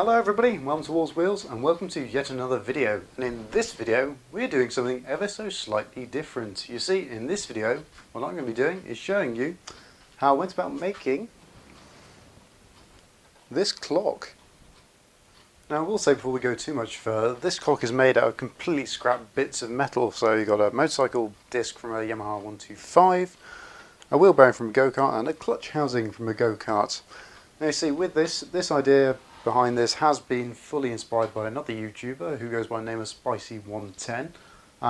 Hello everybody, welcome to Walls Wheels and welcome to yet another video. And in this video we're doing something ever so slightly different. You see, in this video what I'm going to be doing is showing you how I went about making this clock. Now I will say before we go too much further, this clock is made out of completely scrap bits of metal. So you've got a motorcycle disc from a Yamaha 125, a wheel bearing from a go-kart and a clutch housing from a go-kart. Now you see, with this idea behind this has been fully inspired by another YouTuber who goes by the name of Spicy110.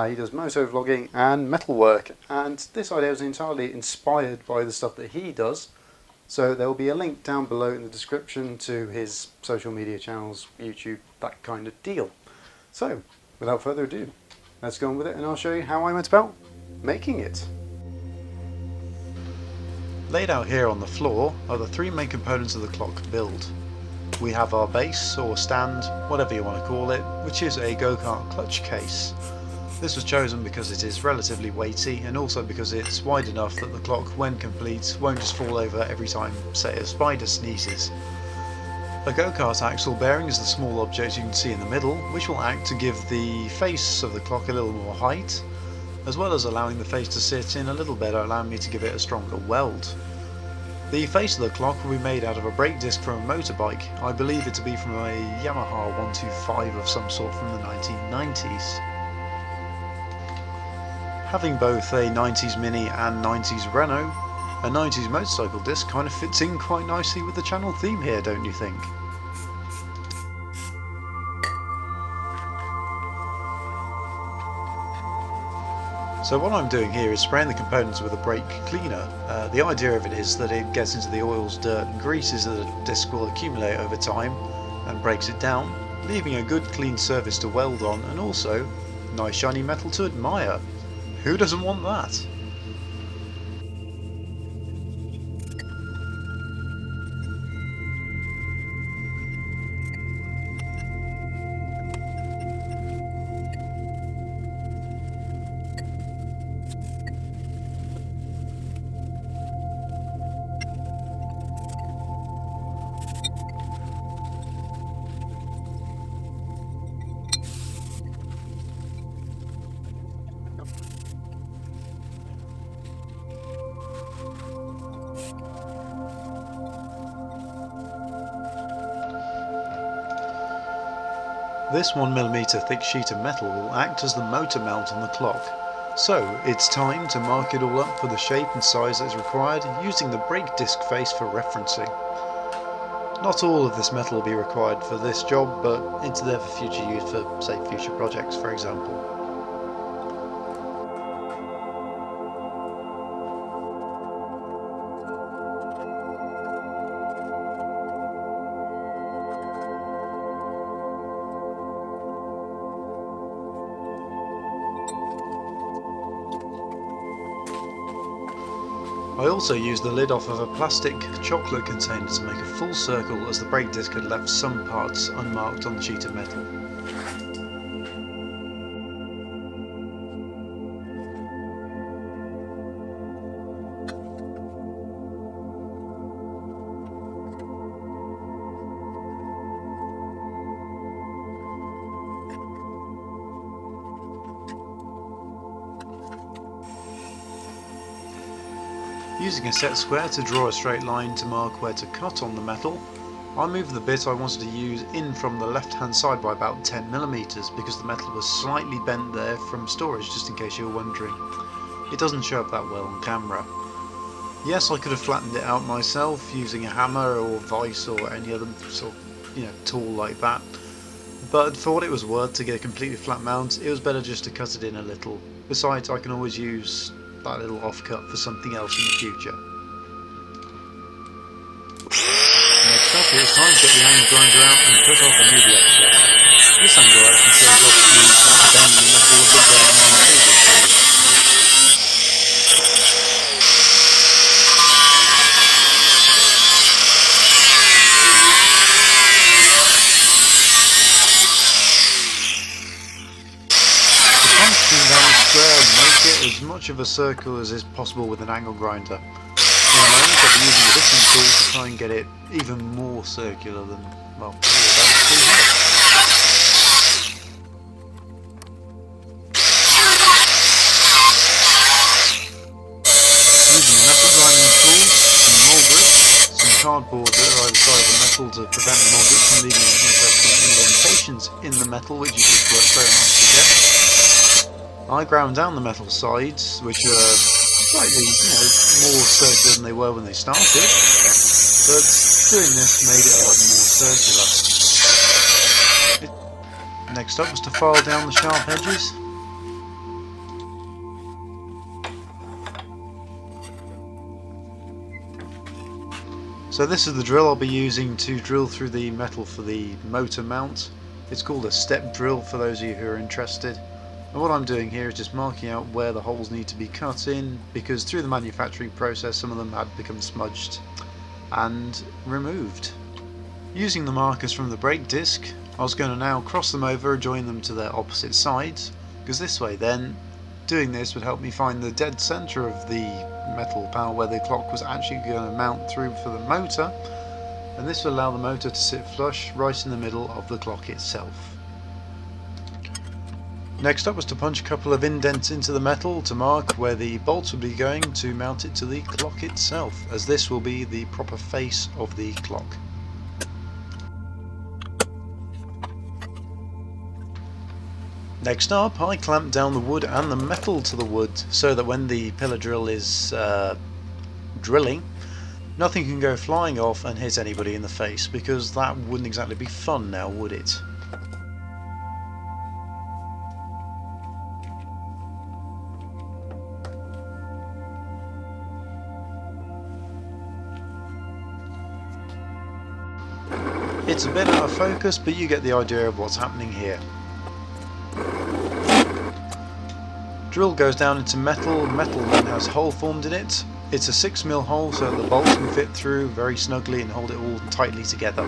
He does moto vlogging and metalwork, and this idea was entirely inspired by the stuff that he does. So there will be a link down below in the description to his social media channels, YouTube, that kind of deal. So without further ado, let's go on with it and I'll show you how I went about making it. Laid out here on the floor are the three main components of the clock build. We have our base or stand, whatever you want to call it, which is a go-kart clutch case. This was chosen because it is relatively weighty and also because it's wide enough that the clock, when complete, won't just fall over every time, say, a spider sneezes. A go-kart axle bearing is the small object you can see in the middle, which will act to give the face of the clock a little more height, as well as allowing the face to sit in a little better, allowing me to give it a stronger weld. The face of the clock will be made out of a brake disc from a motorbike. I believe it to be from a Yamaha 125 of some sort from the 1990s. Having both a 90s Mini and 90s Renault, a 90s motorcycle disc kind of fits in quite nicely with the channel theme here, don't you think? So what I'm doing here is spraying the components with a brake cleaner. The idea of it is that it gets into the oils, dirt and greases that the disc will accumulate over time and breaks it down, leaving a good clean surface to weld on and also nice shiny metal to admire. Who doesn't want that? This 1mm thick sheet of metal will act as the motor mount on the clock. So it's time to mark it all up for the shape and size that is required using the brake disc face for referencing. Not all of this metal will be required for this job, but it's there for future use for, say, future projects, for example. I also used the lid off of a plastic chocolate container to make a full circle, as the brake disc had left some parts unmarked on the sheet of metal. Using a set square to draw a straight line to mark where to cut on the metal, I moved the bit I wanted to use in from the left hand side by about 10mm because the metal was slightly bent there from storage, just in case you were wondering. It doesn't show up that well on camera. Yes, I could have flattened it out myself using a hammer or vise or any other sort of, tool like that, but for what it was worth to get a completely flat mount, it was better just to cut it in a little. Besides, I can always use that little offcut for something else in the future. Next up, it's time to get the angle grinder out and cut off the media excess. This angle excess is what I use to bend the metal above. As much of a circle as is possible with an angle grinder. I ended up using a different tool to try and get it even more circular than, well, all of that. cardboard that are either side of the metal to prevent the molding from leaving interesting indentations in the metal, which you just work very hard to get. I ground down the metal sides, which are slightly, more circular than they were when they started, but doing this made it a lot more circular. Next up was to file down the sharp edges. So this is the drill I'll be using to drill through the metal for the motor mount. It's called a step drill for those of you who are interested. And what I'm doing here is just marking out where the holes need to be cut in, because through the manufacturing process some of them had become smudged and removed. Using the markers from the brake disc, I was going to now cross them over and join them to their opposite sides, because this way then, doing this would help me find the dead centre of the metal panel where the clock was actually going to mount through for the motor, and this will allow the motor to sit flush right in the middle of the clock itself. Next up was to punch a couple of indents into the metal to mark where the bolts would be going to mount it to the clock itself, as this will be the proper face of the clock. Next up, I clamped down the wood and the metal to the wood so that when the pillar drill is drilling, nothing can go flying off and hit anybody in the face, because that wouldn't exactly be fun now, would it? It's a bit out of focus, but you get the idea of what's happening here. Drill goes down into metal then has a hole formed in it. It's a 6mm hole so that the bolts can fit through very snugly and hold it all tightly together.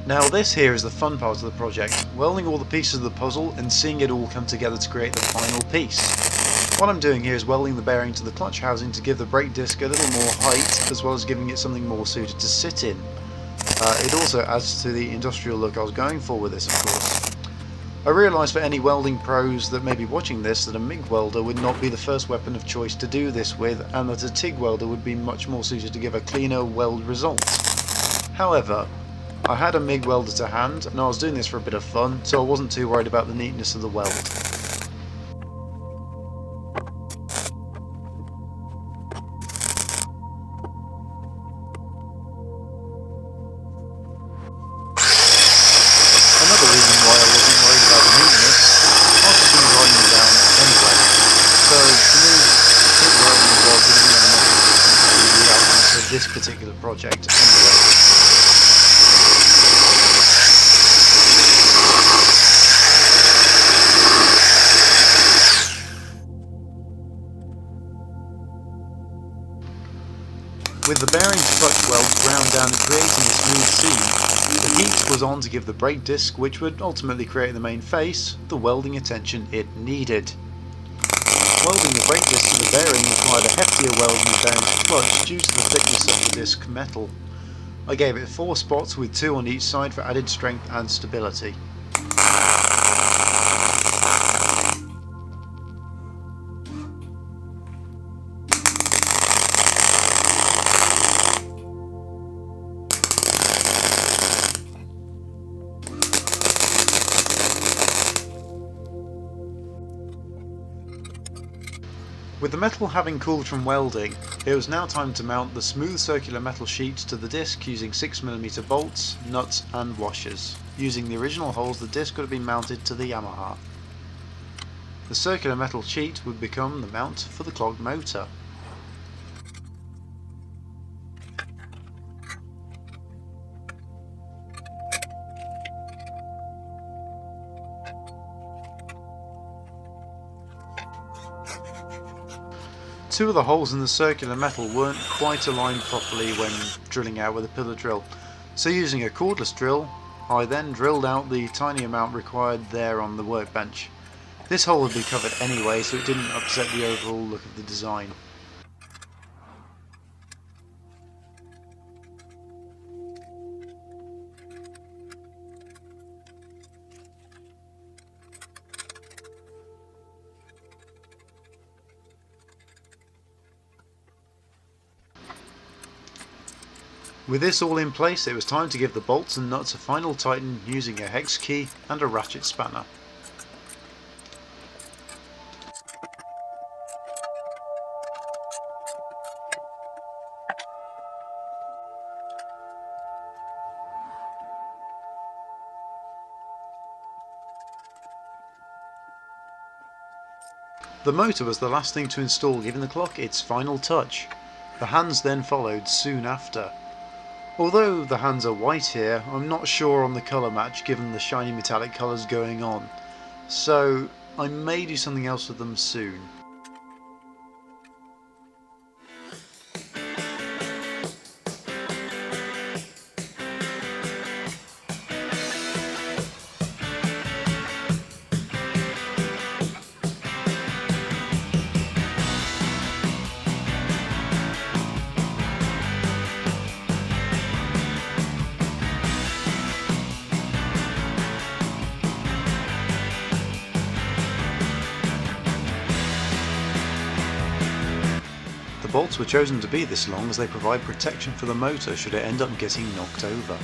Now this here is the fun part of the project, welding all the pieces of the puzzle and seeing it all come together to create the final piece. What I'm doing here is welding the bearing to the clutch housing to give the brake disc a little more height, as well as giving it something more suited to sit in. It also adds to the industrial look I was going for with this, of course. I realise for any welding pros that may be watching this that a MIG welder would not be the first weapon of choice to do this with, and that a TIG welder would be much more suited to give a cleaner weld result. However, I had a MIG welder to hand, and I was doing this for a bit of fun, so I wasn't too worried about the neatness of the weld. Another reason why I wasn't worried about the neatness, I was just going to grind them down anyway, so to me, TIG welding was going to be an to the outcome for this particular project anyway. With the bearing clutch welds ground down and creating a smooth seam, the heat was on to give the brake disc, which would ultimately create the main face, the welding attention it needed. Welding the brake disc to the bearing required a heftier weld than the bearing to clutch due to the thickness of the disc metal. I gave it 4 spots with 2 on each side for added strength and stability. With the metal having cooled from welding, it was now time to mount the smooth circular metal sheet to the disc using 6mm bolts, nuts and washers. Using the original holes, the disc would have been mounted to the Yamaha. The circular metal sheet would become the mount for the clock motor. Two of the holes in the circular metal weren't quite aligned properly when drilling out with a pillar drill, so using a cordless drill I then drilled out the tiny amount required there on the workbench. This hole would be covered anyway, so it didn't upset the overall look of the design. With this all in place, it was time to give the bolts and nuts a final tighten using a hex key and a ratchet spanner. The motor was the last thing to install, giving the clock its final touch. The hands then followed soon after. Although the hands are white here, I'm not sure on the colour match given the shiny metallic colours going on, so I may do something else with them soon. The bolts were chosen to be this long as they provide protection for the motor should it end up getting knocked over.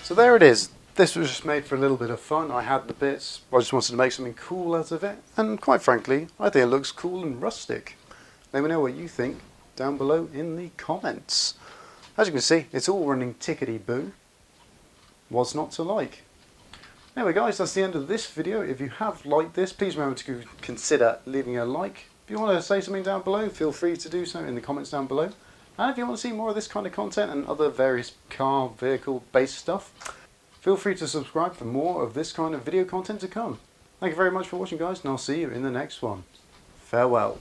So there it is. This was just made for a little bit of fun. I had the bits. I just wanted to make something cool out of it. And quite frankly, I think it looks cool and rustic. Let me know what you think down below in the comments. As you can see, it's all running tickety-boo. What's not to like? Anyway guys, that's the end of this video. If you have liked this, please remember to consider leaving a like. If you want to say something down below, feel free to do so in the comments down below. And if you want to see more of this kind of content and other various car, vehicle based stuff, feel free to subscribe for more of this kind of video content to come. Thank you very much for watching guys, and I'll see you in the next one. Farewell.